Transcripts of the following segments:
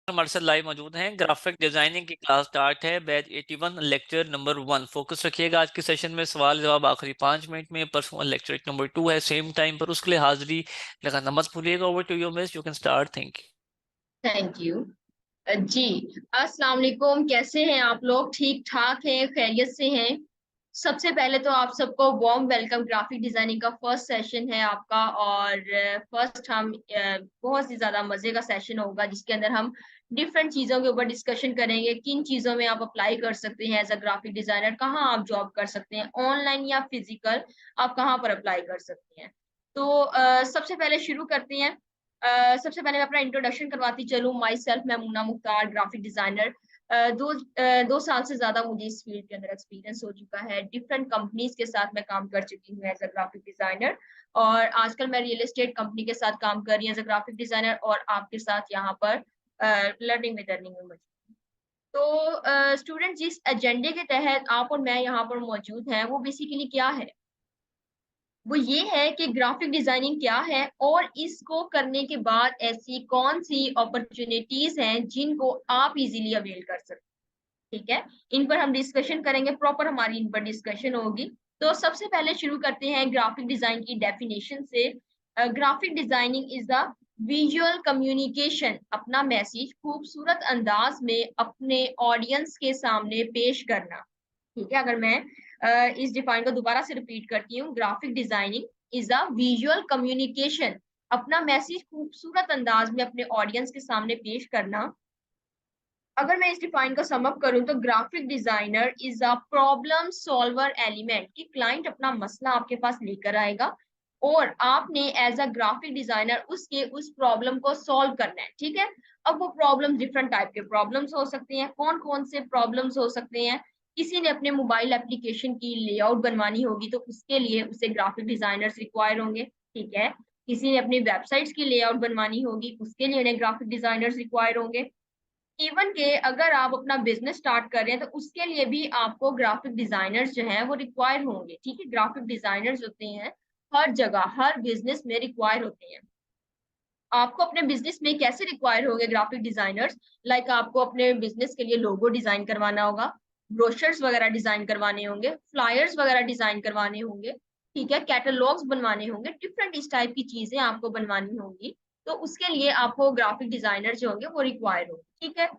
हमारे साथ लाइव मौजूद हैं। ग्राफिक डिजाइनिंग की क्लास स्टार्ट है, बैच 81, लेक्चर नंबर 1। फोकस रखिएगा आज के सेशन में, सवाल जवाब आखिरी 5 मिनट में। पर्सनल लेक्चर नंबर 2 है, सेम टाइम पर, उसके लिए हाजिरी लगाना मत भूलिएगा। Over to you miss, you can start. Thank you. Thank you. जी, अस्सलाम वालेकुम। कैसे हैं आप लोग? ठीक ठाक हैं? खैरियत से हैं? सबसे पहले तो आप सबको वार्म वेलकम। ग्राफिक डिजाइनिंग का फर्स्ट सेशन है आपका, और फर्स्ट हम बहुत ही ज्यादा मजे का सेशन होगा जिसके अंदर हम डिफरेंट चीजों के ऊपर डिस्कशन करेंगे। किन चीजों में आप अप्लाई कर सकते हैं एज अ ग्राफिक डिजाइनर, कहाँ आप जॉब कर सकते हैं, ऑनलाइन या फिजिकल, आप कहाँ पर अप्लाई कर सकते हैं। तो सबसे पहले शुरू करते हैं। सबसे पहले मैं अपना इंट्रोडक्शन करवाती चलूँ। माई सेल्फ, मैं मुन्ना मुख्तार, ग्राफिक डिजाइनर। दो साल से ज्यादा मुझे इस फील्ड के अंदर एक्सपीरियंस हो चुका है। डिफरेंट कंपनीज के साथ मैं काम कर चुकी हूँ एज अ ग्राफिक डिजाइनर, और आजकल मैं रियल एस्टेट कंपनी के साथ काम कर रही हूँ एज अ ग्राफिक डिजाइनर, और आपके साथ यहाँ पर लर्निंग विद अर्निंग में मौजूद हूँ। तो स्टूडेंट, जिस एजेंडे के तहत आप और मैं यहाँ पर मौजूद हैं वो बेसिकली क्या है? वो ये है कि ग्राफिक डिजाइनिंग क्या है और इसको करने के बाद ऐसी कौन सी अपॉर्चुनिटीज हैं जिनको आप इजीली अवेल कर सकते हैं। ठीक है, इन पर हम डिस्कशन करेंगे, प्रॉपर हमारी इन पर डिस्कशन होगी। तो सबसे पहले शुरू करते हैं ग्राफिक डिजाइन की डेफिनेशन से। Graphic designing is the visual communication, अपना मैसेज खूबसूरत अंदाज में अपने ऑडियंस के सामने पेश करना। ठीक है, अगर मैं इस डिफाइन को दोबारा से रिपीट करती हूँ, graphic designing is a visual communication, अपना मैसेज खूबसूरत अंदाज में अपने ऑडियंस के सामने पेश करना। अगर मैं इस डिफाइन को सम अप करूं तो graphic designer is a problem solver element, कि क्लाइंट अपना मसला आपके पास लेकर आएगा और आपने एज अ ग्राफिक डिजाइनर उसके उस प्रॉब्लम को सॉल्व करना है। ठीक है, अब वो प्रॉब्लम डिफरेंट टाइप के प्रॉब्लम्स हो सकते हैं। कौन कौन से प्रॉब्लम्स हो सकते हैं? किसी ने अपने मोबाइल एप्लीकेशन की लेआउट बनवानी होगी तो उसके लिए उसे ग्राफिक डिजाइनर्स रिक्वायर होंगे। ठीक है, किसी ने अपनी वेबसाइट्स की लेआउट बनवानी होगी, उसके लिए उन्हें ग्राफिक डिजाइनर्स रिक्वायर होंगे। इवन के अगर आप अपना बिजनेस स्टार्ट कर रहे हैं तो उसके लिए भी आपको ग्राफिक डिजाइनर्स जो हैं वो रिक्वायर होंगे। ठीक है, ग्राफिक डिजाइनर्स होते हैं हर जगह, हर बिजनेस में रिक्वायर होते हैं। आपको अपने बिजनेस में कैसे रिक्वायर होंगे ग्राफिक डिजाइनर्स? लाइक आपको अपने बिजनेस के लिए लोगो डिजाइन करवाना होगा, ब्रोशर्स वगैरह डिजाइन करवाने होंगे, फ्लायर्स वगैरह डिजाइन करवाने होंगे। ठीक है, कैटलॉग्स बनवाने होंगे, डिफरेंट इस टाइप की चीजें आपको बनवानी होंगी। तो उसके लिए आपको ग्राफिक डिजाइनर जो होंगे वो रिक्वायर होंगे। ठीक है,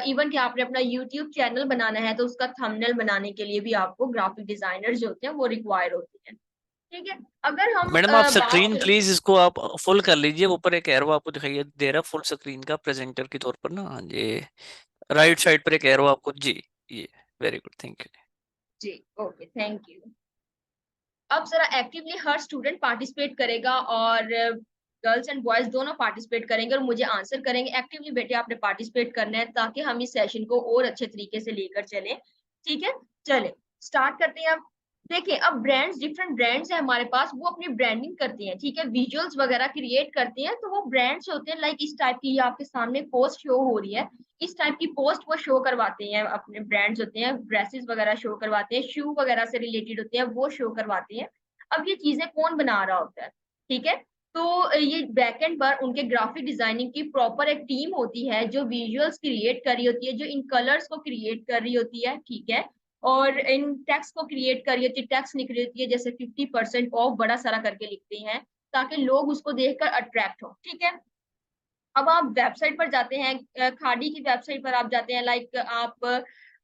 इवन कि आपने अपना यूट्यूब चैनल बनाना है तो उसका थंबनेल बनाने के लिए भी आपको ग्राफिक डिजाइनर जो होते हैं वो रिक्वायर होते हैं। ठीक है, अगर हम मैडम आप बात स्क्रीन करें। प्लीज इसको आप फुल कर लीजिए। ऊपर एक एरो आपको दिखाई दे रहा है फुल स्क्रीन का, प्रेजेंटर के तौर पर ना। हाँ जी, राइट साइड पर एक एरो आपको जी। ये वेरी गुड, थैंक यू। जी, ओके, थैंक यू। अब जरा एक्टिवली हर स्टूडेंट पार्टिसिपेट करेगा, और गर्ल्स एंड बॉयज दोनों पार्टिसिपेट करेंगे और मुझे आंसर करेंगे। एक्टिवली बेटे आपने पार्टिसिपेट करना है ताकि हम इस सेशन को और अच्छे तरीके से लेकर चले। ठीक है, चले स्टार्ट करते हैं। अब देखिए, अब ब्रांड्स, डिफरेंट ब्रांड्स है हमारे पास, वो अपनी ब्रांडिंग करते हैं। ठीक है, विजुअल्स वगैरह क्रिएट करते हैं, तो वो ब्रांड्स होते हैं। लाइक इस टाइप की, ये आपके सामने पोस्ट शो हो रही है, इस टाइप की पोस्ट वो शो करवाते हैं। अपने ब्रांड्स होते हैं, ड्रेसेस वगैरह शो करवाते हैं, शू वगैरह से रिलेटेड होते हैं, वो शो करवाते हैं। अब ये चीजें कौन बना रहा होता है? ठीक है, तो ये बैकएंड पर उनके ग्राफिक डिजाइनिंग की प्रॉपर एक टीम होती है जो विजुअल्स क्रिएट कर रही होती है, जो इन कलर्स को क्रिएट कर रही होती है। ठीक है, और इन टेक्स्ट को क्रिएट कर रही होती है, टेक्स्ट लिख रही होती है, जैसे 50% ऑफ बड़ा सारा करके लिखते हैं ताकि लोग उसको देखकर अट्रैक्ट हो। ठीक है, अब आप वेबसाइट पर जाते हैं, खाड़ी की वेबसाइट पर आप जाते हैं, लाइक आप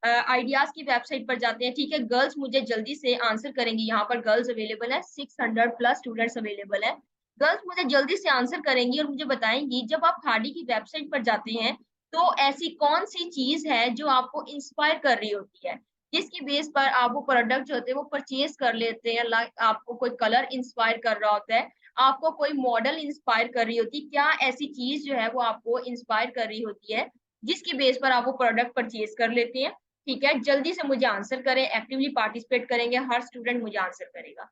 आइडियाज की वेबसाइट पर जाते हैं। ठीक है, गर्ल्स मुझे जल्दी से आंसर करेंगी, यहाँ पर गर्ल्स अवेलेबल है, 600 प्लस स्टूडेंट्स अवेलेबल है। गर्ल्स मुझे जल्दी से आंसर करेंगी और मुझे बताएंगी, जब आप खाड़ी की वेबसाइट पर जाते हैं तो ऐसी कौन सी चीज है जो आपको इंस्पायर कर रही होती है, जिसकी बेस पर आप वो प्रोडक्ट जो होते हैं वो परचेज कर लेते हैं। लाइक आपको कोई कलर इंस्पायर कर रहा होता है, आपको कोई मॉडल इंस्पायर कर रही होती है, क्या ऐसी चीज जो है वो आपको इंस्पायर कर रही होती है जिसकी बेस पर आप वो प्रोडक्ट परचेज कर लेते हैं। ठीक है, जल्दी से मुझे आंसर करें, एक्टिवली पार्टिसिपेट करेंगे, हर स्टूडेंट मुझे आंसर करेगा।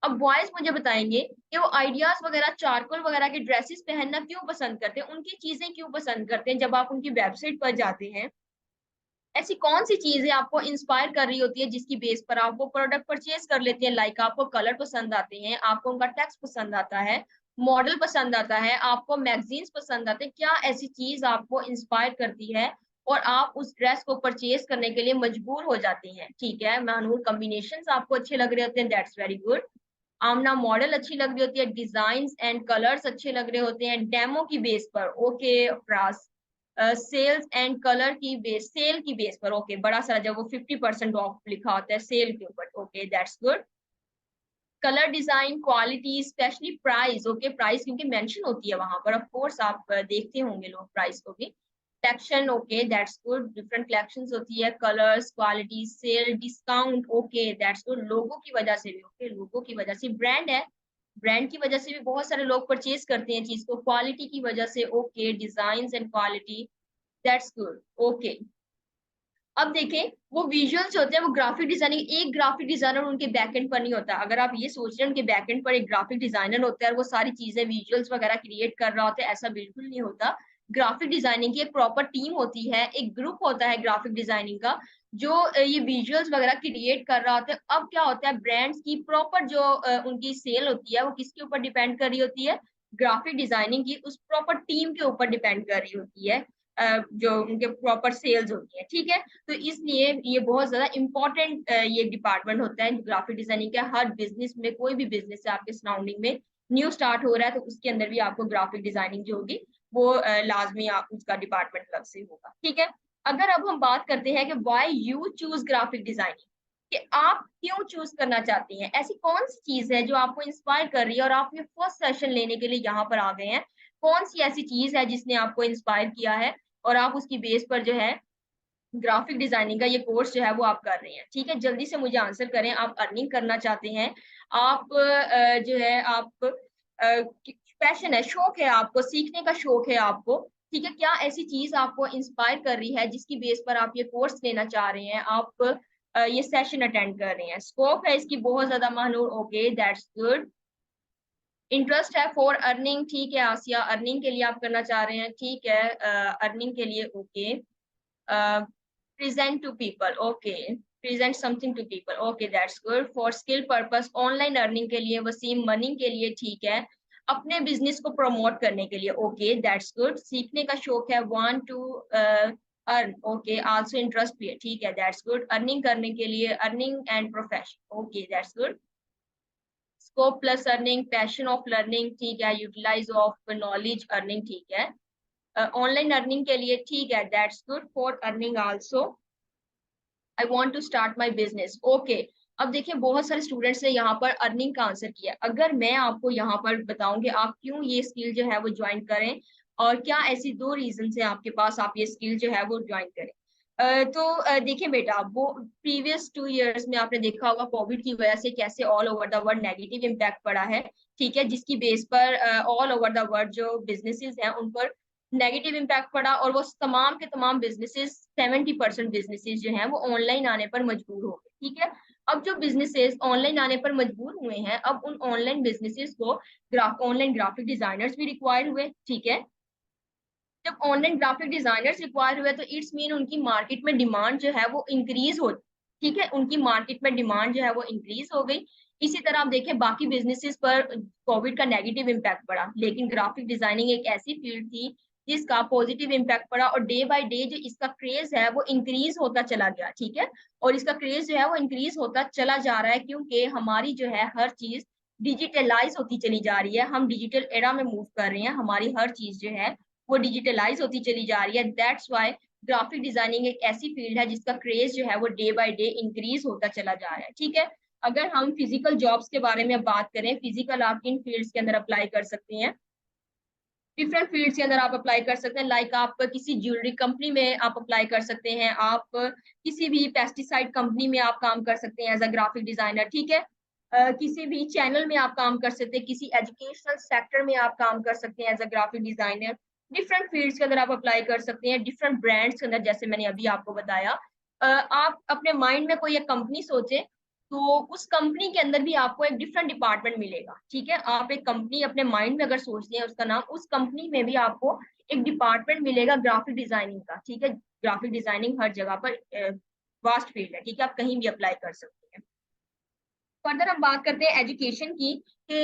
अब बॉयज मुझे बताएंगे कि वो आइडियाज वगैरह, चारकोल वगैरह के ड्रेसेस पहनना क्यों पसंद करते हैं, उनकी चीजें क्यों पसंद करते हैं। जब आप उनकी वेबसाइट पर जाते हैं, ऐसी कौन सी चीजें आपको इंस्पायर कर रही होती है जिसकी बेस पर आप वो प्रोडक्ट परचेज कर लेते हैं। लाइक आपको कलर पसंद आते हैं, आपको उनका टेक्स्ट पसंद आता है, मॉडल पसंद आता है, आपको मैगजीन्स पसंद आते हैं, क्या ऐसी चीज आपको इंस्पायर करती है और आप उस ड्रेस को परचेज करने के लिए मजबूर हो जाते हैं? ठीक है, मैनुअल कॉम्बिनेशंस आपको अच्छे लग रहे होते हैं, that's very good. Aamna model अच्छी लग रही होती है, डिजाइन एंड कलर्स अच्छे लग रहे होते हैं डेमो की बेस पर, ओके फ्रास। सेल्स एंड कलर की बेस, सेल की बेस पर, ओके, बड़ा सारा जब वो 50% ऑफ लिखा होता है सेल के ऊपर, okay that's good. Colour design quality specially price, okay price क्योंकि मेंशन होती है वहां पर, ऑफ कोर्स आप देखते होंगे लोग प्राइस को भी। Collection, okay that's good, different collections होती है, colours quality sale discount, okay that's good. लोगों की वजह से भी, ओके लोगों की वजह से, ब्रांड है, ब्रांड की वजह से भी बहुत सारे लोग परचेज करते हैं चीज को, क्वालिटी की वजह से, okay design and quality, that's good, okay. अब देखें, वो विजुअल्स होते हैं, वो ग्राफिक डिजाइनिंग, एक ग्राफिक डिजाइनर उनके बैकएंड पर नहीं होता। अगर आप ये सोच रहे हैं उनके बैकएंड पर एक ग्राफिक डिजाइनर होता है और वो सारी चीजें विजुअल्स वगैरह क्रिएट कर रहा होता है, ऐसा बिल्कुल नहीं होता। ग्राफिक डिजाइनिंग की एक प्रॉपर टीम होती है, एक ग्रुप होता है ग्राफिक डिजाइनिंग का, जो ये विजुअल्स वगैरह क्रिएट कर रहा होता है। अब क्या होता है, ब्रांड्स की प्रॉपर जो उनकी सेल होती है वो किसके ऊपर डिपेंड कर रही होती है? ग्राफिक डिजाइनिंग की उस प्रॉपर टीम के ऊपर डिपेंड कर रही होती है, जो उनके प्रॉपर सेल्स होती है, ठीक है। तो इसलिए ये बहुत ज्यादा इंपॉर्टेंट ये डिपार्टमेंट होता है ग्राफिक डिजाइनिंग का। हर बिजनेस में, कोई भी बिजनेस है आपके सराउंडिंग में न्यू स्टार्ट हो रहा है तो उसके अंदर भी आपको ग्राफिक डिजाइनिंग जो होगी वो लाजमी आप उसका डिपार्टमेंट अलग से होगा, ठीक है। अगर अब हम बात करते हैं कि why you choose graphic designing, कि आप क्यों चूज करना चाहती हैं, ऐसी कौन सी चीज है जो आपको इंस्पायर कर रही है और आप ये फर्स्ट सेशन लेने के लिए यहाँ पर आ गए हैं? कौन सी ऐसी चीज है जिसने आपको इंस्पायर किया है और आप उसकी बेस पर जो है ग्राफिक डिजाइनिंग का ये कोर्स जो है वो आप कर रहे हैं? ठीक है, जल्दी से मुझे आंसर करें। आप अर्निंग करना चाहते हैं, आप जो है आप पैशन है, शौक है, आपको सीखने का शौक है आपको, ठीक है। क्या ऐसी चीज आपको इंस्पायर कर रही है जिसकी बेस पर आप ये कोर्स लेना चाह रहे हैं, आप ये सेशन अटेंड कर रहे हैं? स्कोप है इसकी बहुत ज्यादा Mahnoor, okay that's good. Interest है फॉर अर्निंग, ठीक है आसिया, अर्निंग के लिए आप करना चाह रहे हैं, ठीक है, अर्निंग के लिए, okay. present to people, okay, present something to people, okay that's good। for skill purpose online earning के लिए, वसीम मनी के लिए, ठीक है, अपने बिजनेस को प्रमोट करने के लिए, ओके दैट्स गुड। सीखने का शौक है, want to earn, okay also interest भी है, ठीक है दैट्स गुड। अर्निंग करने के लिए, earning and profession, okay that's good. Scope plus earning, passion of learning, ठीक है, यूटिलाइज ऑफ नॉलेज अर्निंग, ठीक है। ऑनलाइन अर्निंग के लिए, ठीक है that's good. For earning also I want to start my business, okay. अब देखिए, बहुत सारे स्टूडेंट्स ने यहाँ पर अर्निंग का आंसर किया। अगर मैं आपको यहाँ पर बताऊंगी आप क्यों ये स्किल जो है वो ज्वाइन करें और क्या ऐसी दो रीजन है आपके पास आप ये स्किल जो है वो ज्वाइन करें। देखिए बेटा, वो प्रीवियस 2 इयर्स में आपने देखा होगा कोविड की वजह से कैसे all over the world negative impact पड़ा है, ठीक है, जिसकी बेस पर ऑल ओवर द वर्ल्ड जो बिजनेसेस हैं उन पर नेगेटिव इम्पैक्ट पड़ा और वो तमाम के तमाम बिजनेसेस, 70% बिजनेसेस जो हैं वो ऑनलाइन आने पर मजबूर हो गए, ठीक है। अब जो बिजनेसेस ऑनलाइन आने पर मजबूर हुए हैं, अब उन ऑनलाइन बिजनेसेस को ऑनलाइन ग्राफिक डिजाइनर्स भी रिक्वायर हुए, ठीक है। जब ऑनलाइन ग्राफिक डिजाइनर्स रिक्वायर हुए तो इट्स मीन उनकी मार्केट में डिमांड जो है वो इंक्रीज हो, ठीक है, उनकी मार्केट में डिमांड जो है वो इंक्रीज हो गई। इसी तरह आप देखें बाकी बिजनेसेस पर कोविड का नेगेटिव इम्पैक्ट पड़ा, लेकिन ग्राफिक डिजाइनिंग एक ऐसी फील्ड थी जिसका पॉजिटिव इम्पैक्ट पड़ा और डे बाय डे जो इसका क्रेज है वो इंक्रीज होता चला गया, ठीक है। और इसका क्रेज जो है वो इंक्रीज होता चला जा रहा है क्योंकि हमारी जो है हर चीज डिजिटलाइज होती चली जा रही है, हम डिजिटल एरा में मूव कर रहे हैं, हमारी हर चीज जो है वो डिजिटलाइज होती चली जा रही है। दैट्स वाई ग्राफिक डिजाइनिंग एक ऐसी फील्ड है जिसका क्रेज जो है वो डे बाय डे इंक्रीज होता चला जा रहा है, ठीक है। अगर हम फिजिकल जॉब्स के बारे में बात करें, फिजिकल आप इन फील्ड्स के अंदर अप्लाई कर सकते हैं, डिफरेंट फील्ड्स के अंदर आप अप्लाई कर सकते हैं। लाइक आप किसी ज्वेलरी कंपनी में आप अप्लाई कर सकते हैं, आप किसी भी पेस्टिसाइड कंपनी में आप काम कर सकते हैं एज अ ग्राफिक डिजाइनर, ठीक है। किसी भी चैनल में आप काम कर सकते हैं, किसी एजुकेशनल सेक्टर में आप काम कर सकते हैं as a graphic designer. Different fields के अंदर आप अप्लाई कर सकते हैं, डिफरेंट ब्रांड्स के अंदर, जैसे मैंने अभी आपको बताया। आप अपने माइंड में कोई एक कंपनी सोचे तो उस कंपनी के अंदर भी आपको एक डिफरेंट डिपार्टमेंट मिलेगा, ठीक है। आप एक कंपनी अपने माइंड में अगर सोचते हैं उसका नाम, उस कंपनी में भी आपको एक डिपार्टमेंट मिलेगा ग्राफिक डिजाइनिंग का, ठीक है। ग्राफिक डिजाइनिंग हर जगह पर वास्ट फील्ड है, ठीक है, आप कहीं भी अप्लाई कर सकते हैं। फर्दर हम बात करते हैं एजुकेशन की, कि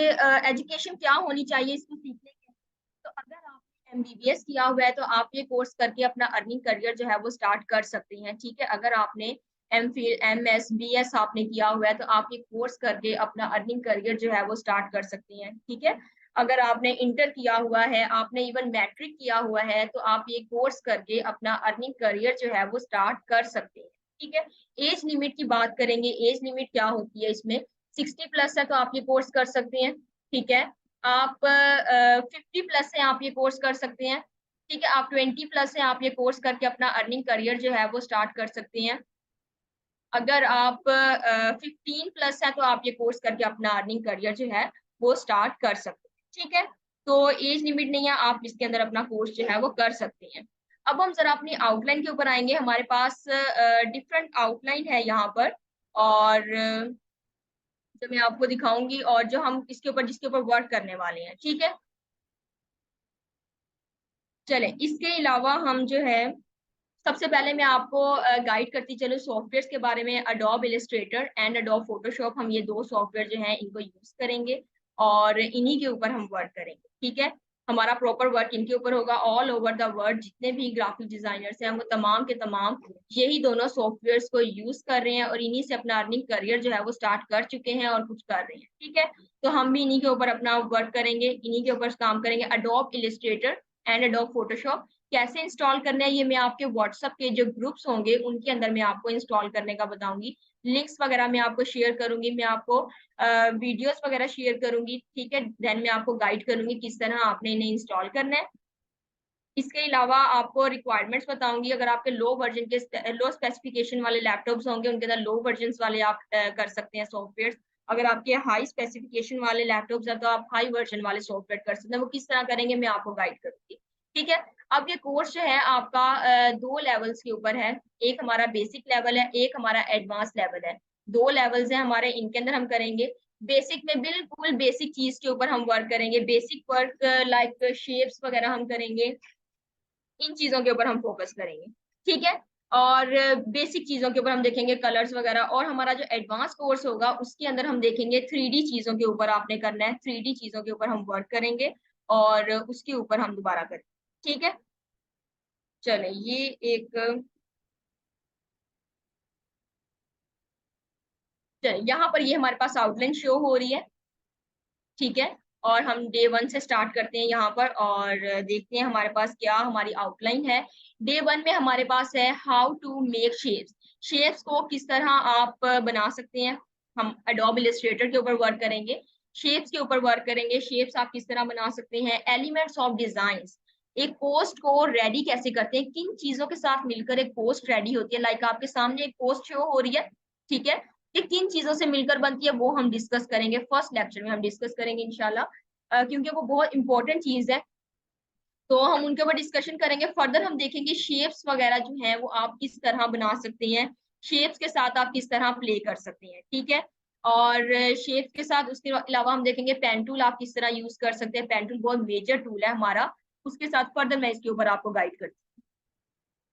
एजुकेशन क्या होनी चाहिए इसको सीखने के। तो अगर आपने एमबीबीएस किया हुआ है तो आप ये कोर्स करके अपना अर्निंग करियर जो है वो स्टार्ट कर सकते हैं, ठीक है। अगर आपने एमफिल एमएस बीएस आपने किया हुआ है तो आप ये कोर्स करके अपना अर्निंग करियर जो है वो स्टार्ट कर सकती हैं, ठीक है। अगर आपने इंटर किया हुआ है, आपने इवन मैट्रिक किया हुआ है, तो आप ये कोर्स करके अपना अर्निंग करियर जो है वो स्टार्ट कर सकते हैं, ठीक है। एज लिमिट की बात करेंगे, एज लिमिट क्या होती है इसमें, 60+ है तो आप ये कोर्स कर सकते हैं, ठीक है। आप 50+ है, आप ये कोर्स कर सकते हैं, ठीक है। आप 20+ है, आप ये कोर्स करके अपना अर्निंग करियर जो है वो स्टार्ट कर सकते हैं। अगर आप 15+ है तो आप ये कोर्स करके अपना अर्निंग करियर जो है वो स्टार्ट कर सकते हैं, ठीक है। तो एज लिमिट नहीं है, आप इसके अंदर अपना कोर्स जो है वो कर सकते हैं। अब हम जरा अपनी आउटलाइन के ऊपर आएंगे। हमारे पास डिफरेंट आउटलाइन है यहाँ पर, और जो मैं आपको दिखाऊंगी और जो हम इसके ऊपर जिसके ऊपर वर्क करने वाले हैं, ठीक है। चले, इसके अलावा हम जो है सबसे पहले मैं आपको गाइड करती चलूँ सॉफ्टवेयर्स के बारे में। Adobe Illustrator and Adobe Photoshop, हम ये दो सॉफ्टवेयर जो हैं इनको यूज करेंगे और इन्हीं के ऊपर हम वर्क करेंगे, ठीक है। हमारा प्रॉपर वर्क इनके ऊपर होगा। ऑल ओवर द वर्ल्ड जितने भी ग्राफिक डिजाइनर्स हैं वो तमाम के तमाम यही दोनों सॉफ्टवेयर्स को यूज कर रहे हैं और इन्हीं से अपना अर्निंग करियर जो है वो स्टार्ट कर चुके हैं और कुछ कर रहे हैं, ठीक है। तो हम भी इन्हीं के ऊपर अपना वर्क करेंगे, इन्हीं के ऊपर काम करेंगे। Adobe Illustrator and Adobe Photoshop कैसे इंस्टॉल करना है ये मैं आपके व्हाट्सएप के जो ग्रुप्स होंगे उनके अंदर मैं आपको इंस्टॉल करने का बताऊंगी। लिंक्स वगैरह मैं आपको शेयर करूंगी, मैं आपको वीडियोस वगैरह शेयर करूंगी, ठीक है। देन मैं आपको गाइड करूंगी किस तरह आपने इन्हें इंस्टॉल करना है। इसके अलावा आपको रिक्वायरमेंट्स बताऊंगी। अगर आपके लो वर्जन के लो स्पेसिफिकेशन वाले लैपटॉप्स होंगे उनके अंदर लो वर्जन वाले आप कर सकते हैं सॉफ्टवेयर। अगर आपके हाई स्पेसिफिकेशन वाले लैपटॉप्स हैं तो आप हाई वर्जन वाले सॉफ्टवेयर कर सकते हैं। वो किस तरह करेंगे मैं आपको गाइड करूंगी, ठीक है। अब ये कोर्स जो है आपका दो लेवल्स के ऊपर है। एक हमारा बेसिक लेवल है, एक हमारा एडवांस लेवल है। दो लेवल्स हैं हमारे, इनके अंदर हम करेंगे बेसिक में बिल्कुल बेसिक चीज के ऊपर हम वर्क करेंगे। बेसिक वर्क लाइक शेप्स वगैरह हम करेंगे, इन चीजों के ऊपर हम फोकस करेंगे, ठीक है। और बेसिक चीजों के ऊपर हम देखेंगे कलर्स वगैरह। और हमारा जो एडवांस कोर्स होगा उसके अंदर हम देखेंगे 3D चीजों के ऊपर आपने करना है, 3D चीजों के ऊपर हम वर्क करेंगे और उसके ऊपर हम दोबारा करेंगे, ठीक है। चले, ये एक चले यहाँ पर ये हमारे पास आउटलाइन शो हो रही है, ठीक है। और हम डे 1 से स्टार्ट करते हैं यहाँ पर और देखते हैं हमारे पास क्या हमारी आउटलाइन है। डे 1 में हमारे पास है how to make shapes. Shapes को किस तरह आप बना सकते हैं। हम एडोब इलस्ट्रेटर के ऊपर वर्क करेंगे, शेप्स के ऊपर वर्क करेंगे। शेप्स आप किस तरह बना सकते हैं। एलिमेंट्स ऑफ डिजाइन, एक पोस्ट को रेडी कैसे करते हैं, किन चीजों के साथ मिलकर एक पोस्ट रेडी होती है। लाइक आपके सामने एक पोस्ट शो हो रही है, ठीक है। ये किन चीजों से मिलकर बनती है वो हम डिस्कस करेंगे, फर्स्ट लेक्चर में हम डिस्कस करेंगे इंशाल्लाह, क्योंकि वो बहुत इंपॉर्टेंट चीज है। तो हम उनके ऊपर डिस्कशन करेंगे। फर्दर हम देखेंगे शेप्स वगैरह जो हैं वो आप किस तरह बना सकते हैं, शेप्स के साथ आप किस तरह प्ले कर सकते हैं, ठीक है। और शेप्स के साथ उसके अलावा हम देखेंगे पेन टूल आप किस तरह यूज कर सकते हैं। पेन टूल बहुत मेजर टूल है हमारा, उसके साथ फर्दर मैं इसके ऊपर आपको गाइड करती हूँ।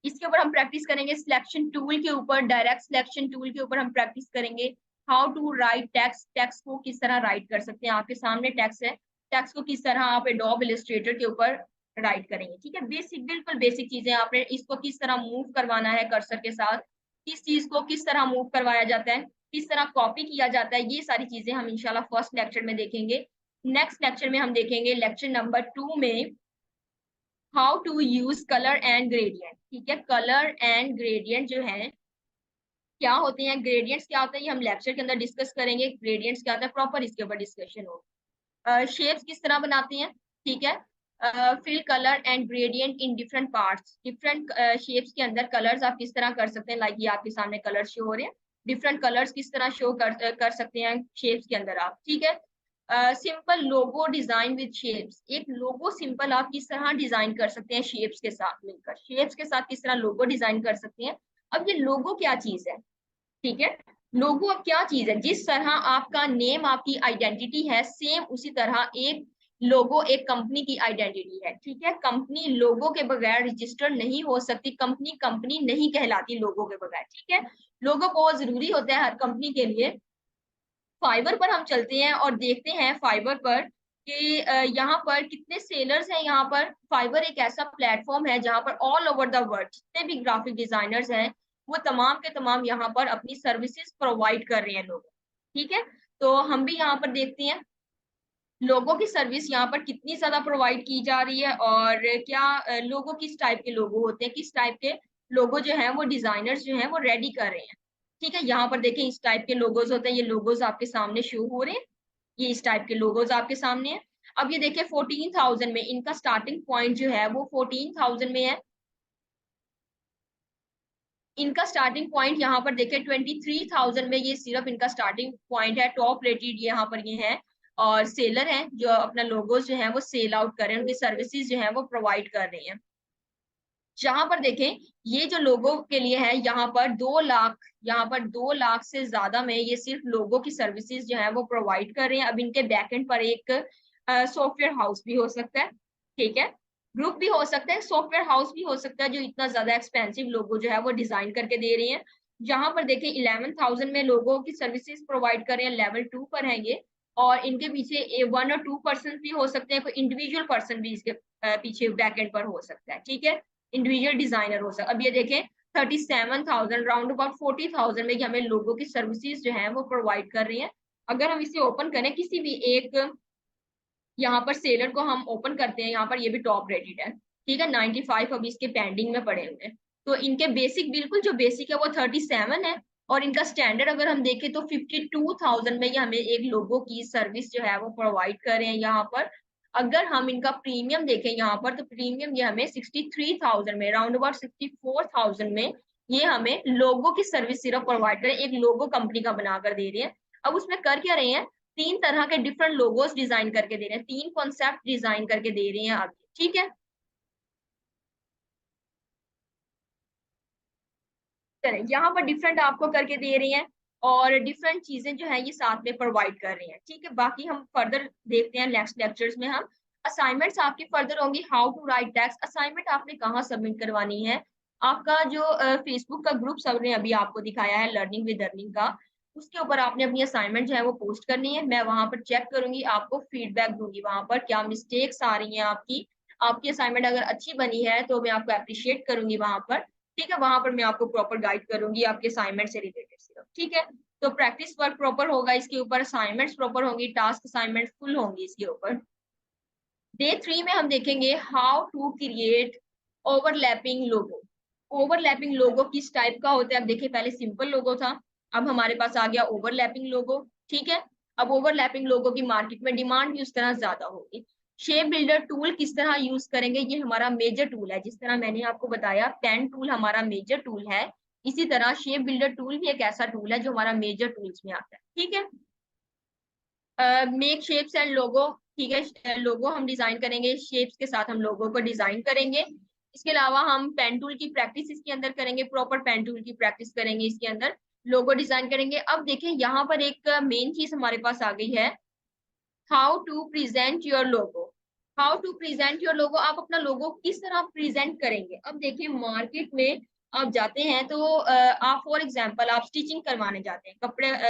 इसके ऊपर हम प्रैक्टिस करेंगे सिलेक्शन टूल के ऊपर, डायरेक्ट सिलेक्शन टूल के ऊपर हम प्रैक्टिस करेंगे। How to write text, text को किस तरह राइट कर सकते हैं। आपके सामने टेक्स्ट है, टेक्स्ट को किस तरह आप एडोब इलस्ट्रेटर के ऊपर राइट करेंगे, ठीक है। बेसिक, बिल्कुल बेसिक चीजें। आपने इसको किस तरह मूव करवाना है कर्सर के साथ, किस चीज को किस तरह मूव करवाया जाता है, किस तरह कॉपी किया जाता है, ये सारी चीजें हम इंशाल्लाह फर्स्ट लेक्चर में देखेंगे। नेक्स्ट लेक्चर में हम देखेंगे लेक्चर नंबर 2 में how to use colour and gradient, ठीक है। कलर एंड ग्रेडियंट जो है क्या होते हैं, ग्रेडियंट्स क्या होते हैं, ये हम लेक्चर के अंदर डिस्कस करेंगे। ग्रेडियंट्स क्या होता है प्रॉपर इसके ऊपर डिस्कशन होगा। शेप्स किस तरह बनाते हैं, ठीक है। Fill colour and gradient in different parts, different shapes के अंदर कलर्स आप किस तरह कर सकते हैं। लाइक ये आपके सामने कलर शो हो रहे हैं, डिफरेंट कलर्स किस तरह शो कर सकते हैं शेप्स के अंदर आप, ठीक है। Simple logo design with shapes, एक लोगो सिंपल आप किस तरह डिजाइन कर सकते हैं शेप्स के साथ मिलकर, शेप्स के साथ किस तरह लोगो डिजाइन कर सकते हैं। अब ये लोगो क्या चीज है, ठीक है। लोगो अब क्या चीज है, जिस तरह आपका नेम आपकी आइडेंटिटी है, सेम उसी तरह एक लोगो एक कंपनी की आइडेंटिटी है, ठीक है। कंपनी लोगो के बगैर रजिस्टर नहीं हो सकती, कंपनी कंपनी नहीं कहलाती लोगो के बगैर, ठीक है। लोगो बहुत जरूरी होता है हर कंपनी के लिए। फाइवर पर हम चलते हैं और देखते हैं फाइवर पर कि यहाँ पर कितने सेलर्स हैं। यहाँ पर फाइवर एक ऐसा प्लेटफॉर्म है जहाँ पर ऑल ओवर द वर्ल्ड जितने भी ग्राफिक डिजाइनर्स हैं वो तमाम के तमाम यहाँ पर अपनी सर्विसेज प्रोवाइड कर रहे हैं लोगों। ठीक है, तो हम भी यहाँ पर देखते हैं लोगों की सर्विस यहाँ पर कितनी ज्यादा प्रोवाइड की जा रही है और क्या लोगो किस टाइप के लोगो होते हैं, किस टाइप के लोगो जो है वो डिजाइनर्स जो है वो रेडी कर रहे हैं। ठीक है, यहाँ पर देखें इस टाइप के लोगोज होते हैं, ये लोगोज आपके सामने शो हो रहे हैं, ये इस टाइप के लोगोज आपके सामने है। अब ये देखिए 14,000 में इनका स्टार्टिंग पॉइंट जो है वो 14,000 में है। इनका स्टार्टिंग पॉइंट यहाँ पर देखें 23,000 में, ये सिर्फ इनका स्टार्टिंग पॉइंट है। टॉप रेटेड यहाँ पर ये है और सेलर हैं जो अपना लोगोज जो है वो सेल आउट कर रहे हैं, उनकी सर्विसेज जो है वो प्रोवाइड कर रहे हैं। जहां पर देखें ये जो लोगों के लिए है यहाँ पर 2 लाख, यहाँ पर 2 लाख से ज्यादा में ये सिर्फ लोगों की सर्विसेज जो है वो प्रोवाइड कर रहे हैं। अब इनके बैकएंड पर एक सॉफ्टवेयर हाउस भी हो सकता है, ठीक है, ग्रुप भी हो सकता है, सॉफ्टवेयर हाउस भी हो सकता है जो इतना ज्यादा एक्सपेंसिव लोगो जो है वो डिजाइन करके दे रही है। जहां पर देखें 11,000 में लोगों की सर्विसेज प्रोवाइड कर रहे हैं, लेवल 2 पर है ये। और इनके पीछे 1 और 2 पर्सन भी हो सकते हैं, कोई इंडिविजुअल पर्सन भी इसके पीछे बैकएंड पर हो सकता है। ठीक है, इंडिविजुअल डिजाइनर हो सकता है। अब ये देखें 37,000 राउंड अबाउट 40,000 में हमें लोगों की सर्विसेज जो है वो प्रोवाइड कर रही है। अगर हम इसे ओपन करें किसी भी एक यहाँ पर सेलर को हम ओपन करते हैं, यहाँ पर ये भी टॉप रेटेड है, ठीक है, 95 अभी इसके पेंडिंग में पड़े हुए हैं। तो इनके बेसिक बिल्कुल जो बेसिक है वो 37 है और इनका स्टैंडर्ड अगर हम देखें तो 52,000 में ये हमें एक लोगों की सर्विस जो है वो प्रोवाइड कर रहे हैं यहाँ पर। अगर हम इनका प्रीमियम देखें यहाँ पर तो प्रीमियम ये हमें 63,000 में, राउंड अबाउट 64,000 में ये हमें लोगों की सर्विस सिर्फ प्रोवाइड करें, एक लोगो कंपनी का बनाकर दे रहे हैं। अब उसमें कर क्या रहे हैं, 3 तरह के डिफरेंट लोगोस डिजाइन करके दे रहे हैं, 3 कॉन्सेप्ट डिजाइन करके दे रहे हैं आगे। ठीक है, चलें यहाँ पर डिफरेंट आपको करके दे रही हैं और डिफरेंट चीजें जो है ये साथ में प्रोवाइड कर रही हैं। ठीक है, बाकी हम फर्दर देखते हैं नेक्स्ट लेक्चर्स में। हम असाइनमेंट्स आपकी फर्दर होंगी, how to write text. Assignment आपने कहाँ सबमिट करवानी है, आपका जो फेसबुक का ग्रुप सबने अभी आपको दिखाया है लर्निंग विद अर्निंग का, उसके ऊपर आपने अपनी असाइनमेंट जो है वो पोस्ट करनी है। मैं वहां पर चेक करूंगी, आपको फीडबैक दूंगी वहां पर क्या मिस्टेक्स आ रही हैं आपकी। आपकी असाइनमेंट अगर अच्छी बनी है तो मैं आपको अप्रिशिएट करूंगी वहां पर। ठीक है, वहां पर मैं आपको प्रॉपर गाइड करूंगी आपके असाइनमेंट से रिलेटेड सिर्फ। ठीक है, तो प्रैक्टिस वर्क प्रॉपर होगा इसके ऊपर, असाइनमेंट्स प्रॉपर होंगी, टास्क असाइनमेंट फुल होंगी इसके ऊपर। डे 3 में हम देखेंगे how to create overlapping logo. Overlapping logo किस टाइप का होता है, अब देखिए पहले सिंपल लोगो था, अब हमारे पास आ गया ओवरलैपिंग लोगो। ठीक है, अब ओवरलैपिंग लोगो की मार्केट में डिमांड भी उस तरह ज्यादा होगी। शेप बिल्डर टूल किस तरह यूज करेंगे, ये हमारा मेजर टूल है, जिस तरह मैंने आपको बताया पेन टूल हमारा मेजर टूल है, इसी तरह शेप बिल्डर टूल भी एक ऐसा टूल है जो हमारा मेजर टूल्स में आता है। ठीक है, मेक शेप्स एंड लोगो, ठीक है, लोगो हम डिजाइन करेंगे, शेप्स के साथ हम लोगो को डिजाइन करेंगे। इसके अलावा हम पेन टूल की प्रैक्टिस इसके अंदर करेंगे, प्रॉपर पेन टूल की प्रैक्टिस करेंगे इसके अंदर, लोगो डिजाइन करेंगे। अब देखें यहाँ पर एक मेन चीज हमारे पास आ गई है, how to present your logo. How to present your logo, आप अपना लोगो किस तरह प्रेजेंट करेंगे। अब देखिए मार्केट में आप जाते हैं तो आप फॉर एग्जांपल आप स्टिचिंग करवाने जाते हैं,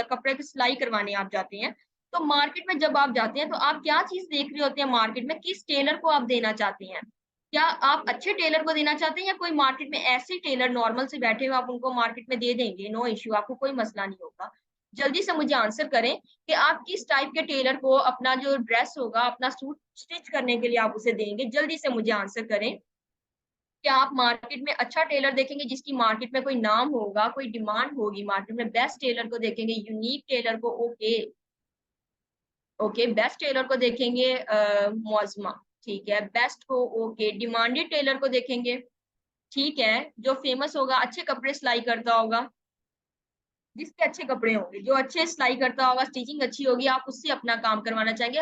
कपड़े की सिलाई करवाने आप जाते हैं, तो मार्केट में जब आप जाते हैं तो आप क्या चीज देख रहे होते हैं मार्केट में, किस टेलर को आप देना चाहते हैं। क्या आप अच्छे टेलर को देना चाहते हैं या कोई मार्केट में ऐसे टेलर नॉर्मल से बैठे हुए आप उनको मार्केट में दे देंगे, नो इश्यू, आपको कोई मसला नहीं होगा। जल्दी से मुझे आंसर करें कि आप किस टाइप के टेलर को अपना जो ड्रेस होगा, अपना सूट स्टिच करने के लिए आप उसे देंगे। जल्दी से मुझे आंसर करें, क्या आप मार्केट में अच्छा टेलर देखेंगे जिसकी मार्केट में कोई नाम होगा, कोई डिमांड होगी मार्केट में, बेस्ट टेलर को देखेंगे, यूनिक टेलर को, ओके ओके, बेस्ट टेलर को देखेंगे मौजमा, ठीक है, बेस्ट को ओके, डिमांडेड टेलर को देखेंगे, ठीक है, जो फेमस होगा, अच्छे कपड़े सिलाई करता होगा, जिसके अच्छे कपड़े होंगे, जो अच्छे सिलाई करता होगा, स्टिचिंग अच्छी होगी, आप उससे अपना काम करवाना चाहेंगे।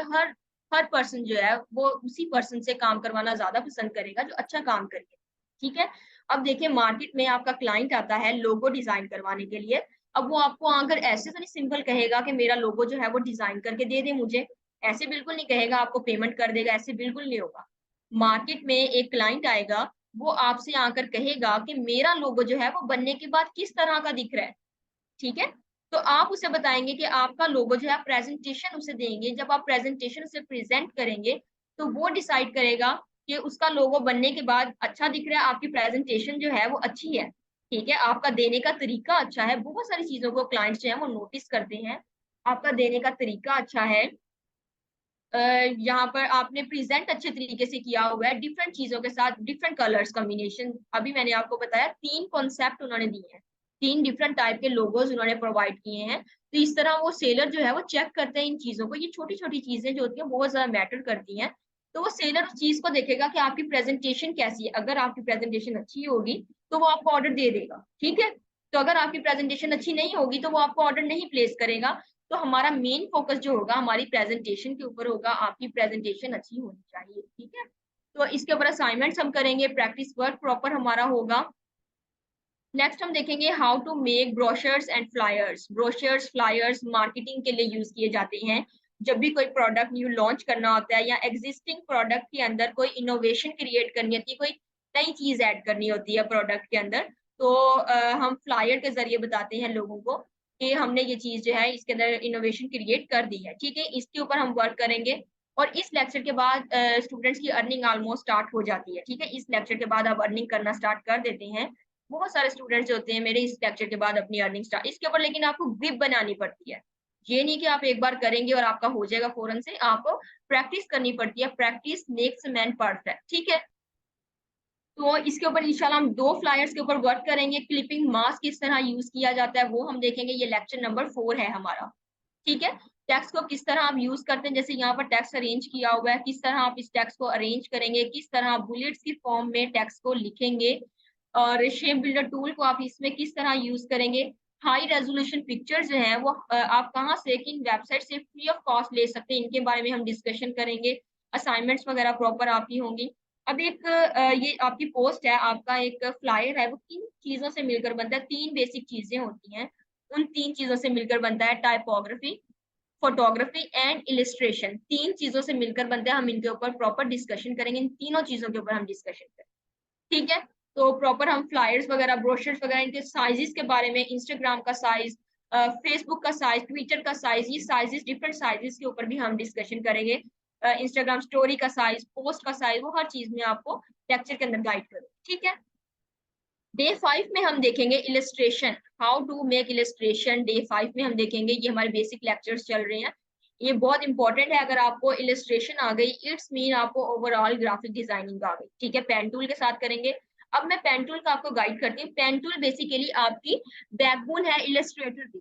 हर पर्सन जो है वो उसी पर्सन से काम करवाना ज्यादा पसंद करेगा जो अच्छा काम करेगा। ठीक है, अब देखिए मार्केट में आपका क्लाइंट आता है लोगो डिजाइन करवाने के लिए, अब वो आपको आकर ऐसे तो नहीं सिंपल कहेगा कि मेरा लोगो जो है वो डिजाइन करके दे दे मुझे, ऐसे बिल्कुल नहीं कहेगा, आपको पेमेंट कर देगा, ऐसे बिल्कुल नहीं होगा। मार्केट में एक क्लाइंट आएगा, वो आपसे आकर कहेगा कि मेरा लोगो जो है वो बनने के बाद किस तरह का दिख रहा है। ठीक है, तो आप उसे बताएंगे कि आपका लोगो जो है, प्रेजेंटेशन उसे देंगे। जब आप प्रेजेंटेशन उसे प्रेजेंट करेंगे तो वो डिसाइड करेगा कि उसका लोगो बनने के बाद अच्छा दिख रहा है, आपकी प्रेजेंटेशन जो है वो अच्छी है, ठीक है, आपका देने का तरीका अच्छा है। बहुत सारी चीजों को क्लाइंट्स जो है वो नोटिस करते हैं। आपका देने का तरीका अच्छा है, यहाँ पर आपने प्रेजेंट अच्छे तरीके से किया हुआ है, डिफरेंट चीजों के साथ डिफरेंट कलर्स कॉम्बिनेशन। अभी मैंने आपको बताया 3 कॉन्सेप्ट उन्होंने दिए हैं, 3 डिफरेंट टाइप के लोगोज उन्होंने प्रोवाइड किए हैं। तो इस तरह वो सेलर जो है वो चेक करते हैं इन चीजों को। ये छोटी छोटी चीजें जो होती है बहुत ज्यादा मैटर करती हैं। तो वो सेलर उस चीज को देखेगा कि आपकी प्रेजेंटेशन कैसी है। अगर आपकी प्रेजेंटेशन अच्छी होगी तो वो आपको ऑर्डर दे देगा, ठीक है। तो अगर आपकी प्रेजेंटेशन अच्छी नहीं होगी तो वो आपको ऑर्डर नहीं प्लेस करेगा। तो हमारा मेन फोकस जो होगा हमारी प्रेजेंटेशन के ऊपर होगा, आपकी प्रेजेंटेशन अच्छी होनी चाहिए, ठीक है। तो इसके ऊपर असाइनमेंट्स हम करेंगे, प्रैक्टिस वर्क प्रॉपर हमारा होगा। नेक्स्ट हम देखेंगे how to make brochures and flyers. Brochures flyers marketing के लिए यूज किए जाते हैं। जब भी कोई प्रोडक्ट न्यू लॉन्च करना होता है या एग्जिस्टिंग प्रोडक्ट के अंदर कोई इनोवेशन क्रिएट करनी होती है, कोई नई चीज ऐड करनी होती है प्रोडक्ट के अंदर, तो हम फ्लायर के जरिए बताते हैं लोगों को कि हमने ये चीज जो है इसके अंदर इनोवेशन क्रिएट कर दी है, ठीक है। इसके ऊपर हम वर्क करेंगे। और इस लेक्चर के बाद स्टूडेंट्स की अर्निंग ऑलमोस्ट स्टार्ट हो जाती है, ठीक है। इस लेक्चर के बाद आप अर्निंग करना स्टार्ट कर देते हैं। बहुत सारे स्टूडेंट्स होते हैं मेरे इस लेक्चर के बाद अपनी अर्निंग स्टार्ट, इसके ऊपर लेकिन आपको ग्रिप बनानी पड़ती है। ये नहीं कि आप एक बार करेंगे और आपका हो जाएगा फौरन से, आपको प्रैक्टिस करनी पड़ती है। प्रैक्टिस मेक्स मैन परफेक्ट, ठीक है। तो इसके ऊपर इंशाल्लाह हम 2 फ्लायर्स के ऊपर वर्क करेंगे। क्लिपिंग मास्क किस तरह यूज किया जाता है वो हम देखेंगे, ये लेक्चर नंबर 4 है हमारा, ठीक है। टेक्स्ट को किस तरह आप यूज करते हैं, जैसे यहाँ पर टेक्स्ट अरेंज किया हुआ है, किस तरह आप इस टेक्स्ट को अरेंज करेंगे, किस तरह आप बुलेट्स की फॉर्म में टेक्स्ट को लिखेंगे, और शेप बिल्डर टूल को आप इसमें किस तरह यूज करेंगे। हाई रेजोल्यूशन पिक्चर जो है वो आप कहाँ से, किन वेबसाइट से फ्री ऑफ कॉस्ट ले सकते हैं, इनके बारे में हम डिस्कशन करेंगे। असाइनमेंट्स वगैरह प्रॉपर आपकी होंगी। अब एक ये आपकी पोस्ट है, आपका एक फ्लायर है, वो किन चीजों से मिलकर बनता है। 3 बेसिक चीजें होती हैं, उन 3 चीजों से मिलकर बनता है। टाइपोग्राफी, फोटोग्राफी एंड इलिस्ट्रेशन, 3 चीजों से मिलकर बनते हैं। हम इनके ऊपर प्रॉपर डिस्कशन करेंगे, इन तीनों चीजों के ऊपर हम डिस्कशन करेंगे, ठीक है। तो प्रॉपर हम फ्लायर्स वगैरह, ब्रोशर्स वगैरह, इनके साइजेस के बारे में, इंस्टाग्राम का साइज, फेसबुक का साइज, ट्विटर का साइज, ये साइजेस, डिफरेंट साइजेस के ऊपर भी हम डिस्कशन करेंगे। इंस्टाग्राम स्टोरी का साइज, पोस्ट का साइज, वो हर चीज में आपको लेक्चर के अंदर गाइड करूँ, ठीक है। डे 5 में हम देखेंगे illustration, how to make illustration. Day 5 में हम देखेंगे, ये हमारे बेसिक लेक्चर्स चल रहे हैं, ये बहुत इंपॉर्टेंट है। अगर आपको इलिस्ट्रेशन आ गई, इट्स मीन आपको ओवरऑल ग्राफिक डिजाइनिंग आ गई, ठीक है। पेन टूल के साथ करेंगे। अब मैं पेन टूल का आपको गाइड करती हूँ। पेन टूल बेसिकली आपकी बैकबोन है इलिस्ट्रेटर की।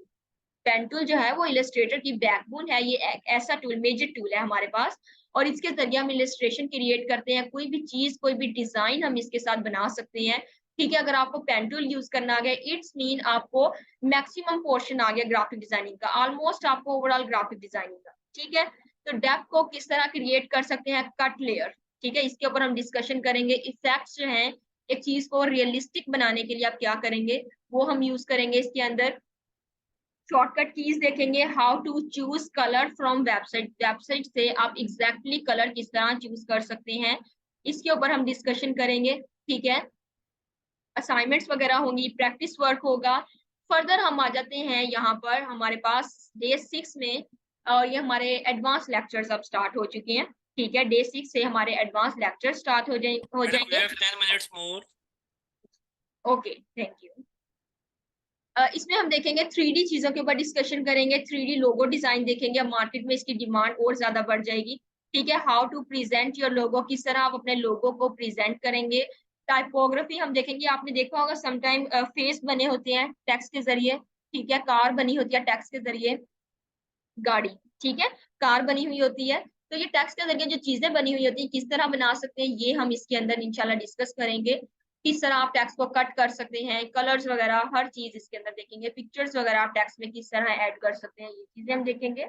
पेन टूल जो है वो इलिस्ट्रेटर की बैकबोन है। ये एक ऐसा टूल, मेजर टूल है हमारे पास, और इसके जरिए हम इलिस्ट्रेशन क्रिएट करते हैं। कोई भी चीज, कोई भी डिजाइन हम इसके साथ बना सकते हैं, ठीक है। अगर आपको पेन टूल यूज करना आ गया, इट्स मीन आपको मैक्सिमम पोर्शन आ गया ग्राफिक डिजाइनिंग का, ऑलमोस्ट आपको ओवरऑल ग्राफिक डिजाइनिंग का, ठीक है। तो डेप्थ को किस तरह क्रिएट कर सकते हैं, कट लेयर, ठीक है, इसके ऊपर हम डिस्कशन करेंगे। इफेक्ट्स जो है, एक चीज को रियलिस्टिक बनाने के लिए आप क्या करेंगे वो हम यूज करेंगे इसके अंदर। शॉर्टकट कीज देखेंगे, how to choose colour from website, website से आप एग्जैक्टली कलर किस तरह चूज कर सकते हैं, इसके ऊपर हम डिस्कशन करेंगे, ठीक है। असाइनमेंट्स वगैरह होंगी, प्रैक्टिस वर्क होगा। फर्दर हम आ जाते हैं यहाँ पर हमारे पास डे 6 में, और ये हमारे एडवांस लेक्चर्स अब स्टार्ट हो चुके हैं, ठीक है। डे 6 से हमारे एडवांस लेक्चर स्टार्ट हो Madam, we जाएंगे। have 10 minutes more. Okay, thank you. इसमें हम देखेंगे 3D चीजों के ऊपर डिस्कशन करेंगे। 3D लोगो डिजाइन देखेंगे, अब मार्केट में इसकी डिमांड और ज्यादा बढ़ जाएगी, ठीक है। How to present your logo, किस तरह आप अपने लोगो को प्रेजेंट करेंगे। टाइपोग्राफी हम देखेंगे, आपने देखा होगा समटाइम फेस बने होते हैं टेक्स्ट के जरिए, ठीक है। कार बनी होती है टेक्स्ट के जरिए, गाड़ी, ठीक है, कार बनी हुई होती है। तो ये टेक्स्ट के जरिए जो चीजें बनी हुई होती है किस तरह बना सकते हैं, ये हम इसके अंदर इंशाल्लाह डिस्कस करेंगे। किस तरह आप टेक्स्ट को कट कर सकते हैं, कलर्स वगैरह हर चीज इसके अंदर देखेंगे। पिक्चर्स वगैरह आप टेक्स्ट में किस तरह ऐड कर सकते हैं, ये चीजें हम देखेंगे।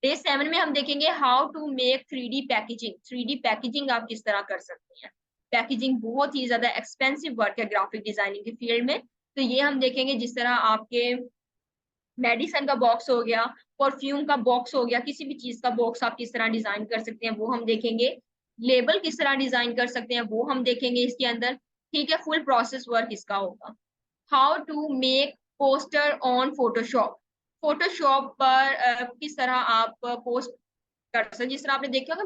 डे 7 में हम देखेंगे how to make 3D packaging. 3D packaging आप किस तरह कर सकते हैं। पैकेजिंग बहुत ही ज्यादा एक्सपेंसिव वर्क है ग्राफिक डिजाइनिंग के फील्ड में, तो ये हम देखेंगे। जिस तरह आपके मेडिसन का बॉक्स हो गया, परफ्यूम का बॉक्स हो गया, किसी भी चीज का बॉक्स आप किस तरह डिजाइन कर सकते हैं वो हम देखेंगे। लेबल किस तरह डिजाइन कर सकते हैं वो हम देखेंगे इसके अंदर, ठीक है। फुल प्रोसेस वर्क इसका होगा। How to make poster on Photoshop. Photoshop पर किस तरह आप पोस्ट कर सकते हैं। जिस तरह आपने देखा होगा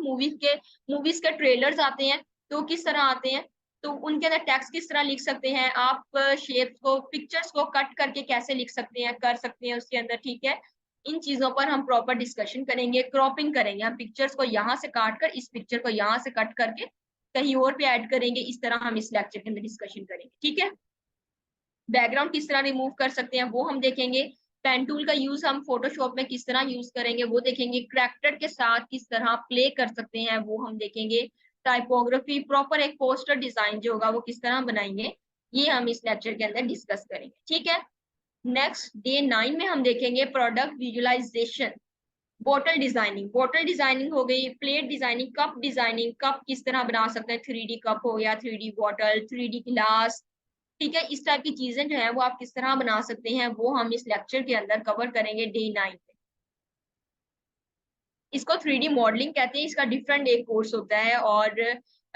मूवीज के ट्रेलर्स आते हैं तो किस तरह आते हैं, तो उनके अंदर टेक्स्ट किस तरह लिख सकते हैं आप, शेप्स को, पिक्चर्स को कट करके कैसे लिख सकते हैं, कर सकते हैं उसके अंदर, ठीक है। इन चीजों पर हम प्रॉपर डिस्कशन करेंगे। क्रॉपिंग करेंगे, हम पिक्चर्स को यहाँ से काट कर इस पिक्चर को यहाँ से कट करके कहीं और पे ऐड करेंगे। इस तरह हम इस लेक्चर के अंदर डिस्कशन करेंगे, ठीक है। बैकग्राउंड किस तरह रिमूव कर सकते हैं वो हम देखेंगे। पेन टूल का यूज हम फोटोशॉप में किस तरह यूज करेंगे वो देखेंगे। करैक्टर के साथ किस तरह प्ले कर सकते हैं वो हम देखेंगे। टाइपोग्राफी, प्रॉपर एक पोस्टर डिजाइन जो होगा वो किस तरह बनाएंगे, ये हम इस लेक्चर के अंदर डिस्कस करेंगे, ठीक है। नेक्स्ट डे 9 में हम देखेंगे प्रोडक्ट विजुअलाइजेशन। बोटल डिजाइनिंग हो गई, प्लेट डिजाइनिंग, कप किस तरह बना सकते हैं, 3D कप हो गया, 3D बॉटल, 3D गिलास, ठीक है। इस टाइप की चीजें जो है वो आप किस तरह बना सकते हैं वो हम इस लेक्चर के अंदर कवर करेंगे डे 9 में। इसको 3D मॉडलिंग कहते हैं, इसका डिफरेंट एक कोर्स होता है और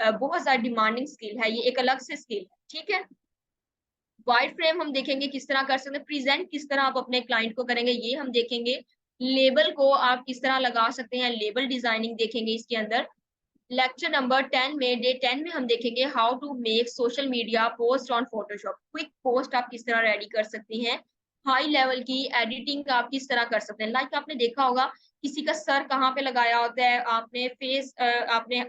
बहुत ज्यादा डिमांडिंग स्किल है, ये एक अलग से स्किल है, ठीक है। वाइड फ्रेम हम देखेंगे किस तरह कर सकते हैं। प्रेजेंट किस तरह आप अपने क्लाइंट को करेंगे ये हम देखेंगे। लेबल को आप किस तरह लगा सकते हैं, लेबल डिजाइनिंग देखेंगे इसके अंदर। लेक्चर नंबर 10 में, डे 10 में हम देखेंगे how to make social media post on Photoshop. Quick post आप किस तरह रेडी कर सकती हैं। हाई लेवल की एडिटिंग आप किस तरह कर सकते हैं। लाइक आपने देखा होगा किसी का सर कहाँ पे लगाया होता है, आपने फेस, आपने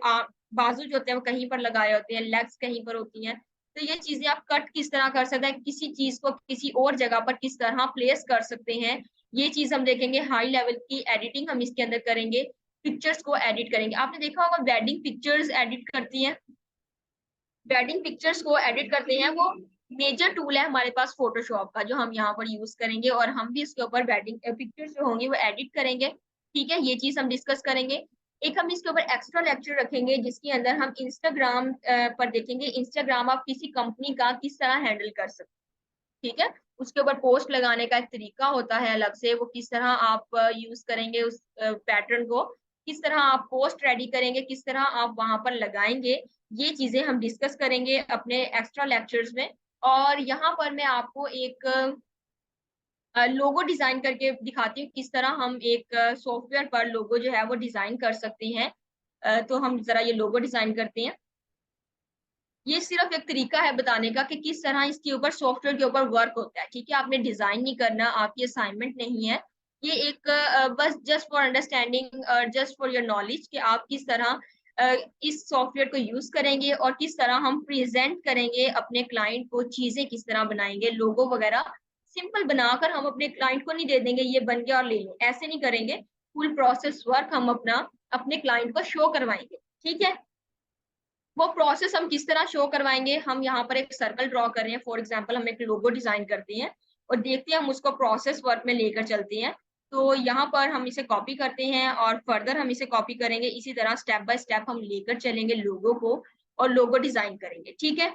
बाजू जो होते हैं वो कहीं पर लगाए होते हैं, लेग्स कहीं पर होती हैं, तो ये चीजें आप कट किस तरह कर सकते हैं, किसी चीज को किसी और जगह पर किस तरह प्लेस कर सकते हैं, ये चीज हम देखेंगे। हाई लेवल की एडिटिंग हम इसके अंदर करेंगे। पिक्चर्स को एडिट करेंगे, आपने देखा होगा वेडिंग पिक्चर्स एडिट करती हैं, वेडिंग पिक्चर्स को एडिट करते हैं, वो मेजर टूल है हमारे पास फोटोशॉप का जो हम यहाँ पर यूज करेंगे और हम भी इसके ऊपर वेडिंग पिक्चर्स जो होंगे वो एडिट करेंगे, ठीक है। ये चीज हम डिस्कस करेंगे। एक हम इसके ऊपर एक्स्ट्रा लेक्चर रखेंगे जिसके अंदर हम इंस्टाग्राम पर देखेंगे, इंस्टाग्राम आप किसी कंपनी का किस तरह हैंडल कर सकते हैं, ठीक है। उसके ऊपर पोस्ट लगाने का एक तरीका होता है अलग से, वो किस तरह आप यूज करेंगे उस पैटर्न को, किस तरह आप पोस्ट रेडी करेंगे, किस तरह आप वहां पर लगाएंगे, ये चीजें हम डिस्कस करेंगे अपने एक्स्ट्रा लेक्चर्स में। और यहाँ पर मैं आपको एक लोगो डिजाइन करके दिखाती हूँ किस तरह हम एक सॉफ्टवेयर पर लोगो जो है वो डिजाइन कर सकते हैं। तो हम जरा ये लोगो डिजाइन करते हैं। ये सिर्फ एक तरीका है बताने का कि किस तरह इसके ऊपर सॉफ्टवेयर के ऊपर वर्क होता है, ठीक है। आपने डिजाइन नहीं करना, आपकी असाइनमेंट नहीं है, ये एक बस जस्ट फॉर अंडरस्टैंडिंग और जस्ट फॉर योर नॉलेज कि आप किस तरह इस सॉफ्टवेयर को यूज करेंगे और किस तरह हम प्रेजेंट करेंगे अपने क्लाइंट को, चीजें किस तरह बनाएंगे, लोगो वगैरह सिंपल बनाकर हम अपने क्लाइंट को नहीं दे देंगे ये बन गया और ले लो, ऐसे नहीं करेंगे। फुल प्रोसेस वर्क हम अपना अपने क्लाइंट को शो करवाएंगे, ठीक है। वो प्रोसेस हम किस तरह शो करवाएंगे, हम यहाँ पर एक सर्कल ड्रॉ कर रहे हैं, फॉर एग्जांपल हम एक लोगो डिजाइन करते हैं और देखते हैं हम उसको प्रोसेस वर्क में लेकर चलते हैं। तो यहाँ पर हम इसे कॉपी करते हैं और फर्दर हम इसे कॉपी करेंगे, इसी तरह स्टेप बाय स्टेप हम लेकर चलेंगे लोगो को और लोगो डिजाइन करेंगे, ठीक है।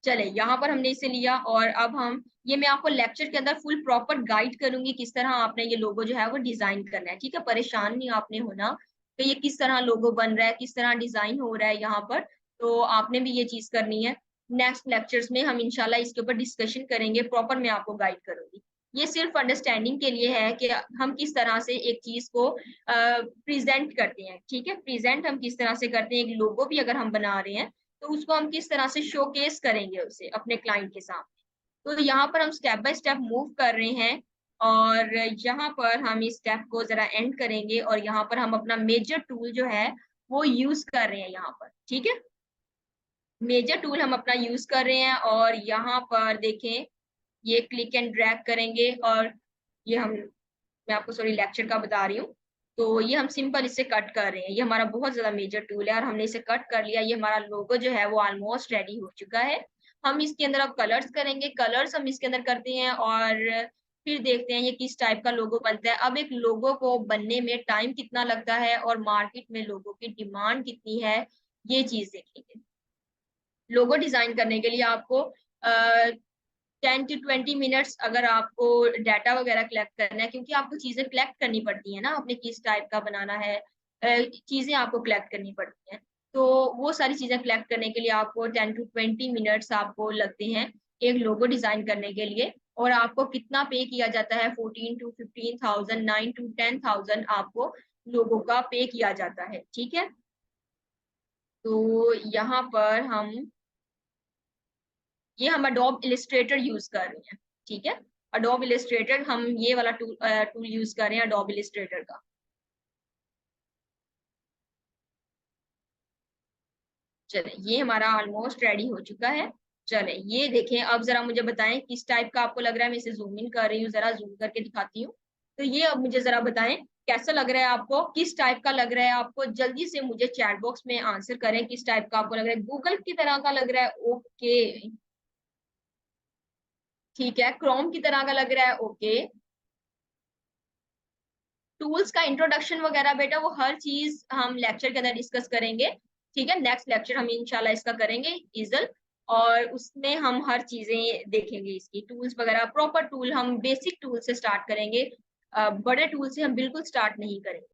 चले यहाँ पर हमने इसे लिया और अब हम ये मैं आपको लेक्चर के अंदर फुल प्रॉपर गाइड करूंगी किस तरह आपने ये लोगो जो है वो डिजाइन करना है, ठीक है। परेशान नहीं आपने होना कि ये किस तरह लोगो बन रहा है, किस तरह डिजाइन हो रहा है यहाँ पर, तो आपने भी ये चीज करनी है। नेक्स्ट लेक्चर्स में हम इंशाल्लाह इसके ऊपर डिस्कशन करेंगे, प्रॉपर मैं आपको गाइड करूंगी। ये सिर्फ अंडरस्टैंडिंग के लिए है कि हम किस तरह से एक चीज को प्रेजेंट करते हैं, ठीक है। प्रेजेंट हम किस तरह से करते हैं, एक लोगो भी अगर हम बना रहे हैं तो उसको हम किस तरह से शोकेस करेंगे उसे अपने क्लाइंट के सामने। तो यहाँ पर हम स्टेप बाय स्टेप मूव कर रहे हैं और यहाँ पर हम इस स्टेप को जरा एंड करेंगे और यहाँ पर हम अपना मेजर टूल जो है वो यूज कर रहे हैं यहाँ पर, ठीक है। मेजर टूल हम अपना यूज कर रहे हैं और यहाँ पर देखें ये क्लिक एंड ड्रैग करेंगे और ये हम, मैं आपको सॉरी लेक्चर का बता रही हूँ, तो ये हम सिंपल इसे कट कर रहे हैं। ये हमारा बहुत ज्यादा मेजर टूल है और हमने इसे कट कर लिया। ये हमारा लोगो जो है वो ऑलमोस्ट रेडी हो चुका है। हम इसके अंदर अब कलर्स करेंगे, कलर्स हम इसके अंदर करते हैं और फिर देखते हैं ये किस टाइप का लोगो बनता है। अब एक लोगो को बनने में टाइम कितना लगता है और मार्केट में लोगो की डिमांड कितनी है, ये चीज देखेंगे। लोगो डिजाइन करने के लिए आपको 10 to 20 मिनट्स अगर आपको डाटा वगैरह कलेक्ट करना है, क्योंकि आपको चीजें कलेक्ट करनी पड़ती है ना, आपने किस टाइप का बनाना है, चीजें आपको कलेक्ट करनी पड़ती हैं। तो वो सारी चीजें कलेक्ट करने के लिए आपको 10 to 20 मिनट्स आपको लगते हैं एक लोगो डिजाइन करने के लिए। और आपको कितना पे किया जाता है, 14 to 15,000, 9 to 10,000 आपको लोगों का पे किया जाता है। ठीक है, तो यहाँ पर हम अडोब इलिस्ट्रेटर यूज कर रहे हैं। ठीक है, अडोब इलिस्ट्रेटर, हम ये वाला टूल यूज कर रहे हैं अडोब इलिस्ट्रेटर का। चले, ये हमारा ऑलमोस्ट रेडी हो चुका है। चले ये देखें, अब जरा मुझे बताएं किस टाइप का आपको लग रहा है। मैं इसे जूम इन कर रही हूँ, जरा जूम करके दिखाती हूँ। तो ये अब मुझे जरा बताएं कैसा लग रहा है आपको, किस टाइप का लग रहा है आपको। जल्दी से मुझे चैट बॉक्स में आंसर करें, किस टाइप का आपको लग रहा है। गूगल की तरह का लग रहा है, ओके। ठीक है, क्रोम की तरह का लग रहा है, ओके। टूल्स का इंट्रोडक्शन वगैरह बेटा वो हर चीज हम लेक्चर के अंदर डिस्कस करेंगे। ठीक है, नेक्स्ट लेक्चर हम इंशाल्लाह इसका करेंगे ईजल, और उसमें हम हर चीजें देखेंगे, इसकी टूल्स वगैरह प्रॉपर टूल। हम बेसिक टूल से स्टार्ट करेंगे, बड़े टूल से हम बिल्कुल स्टार्ट नहीं करेंगे।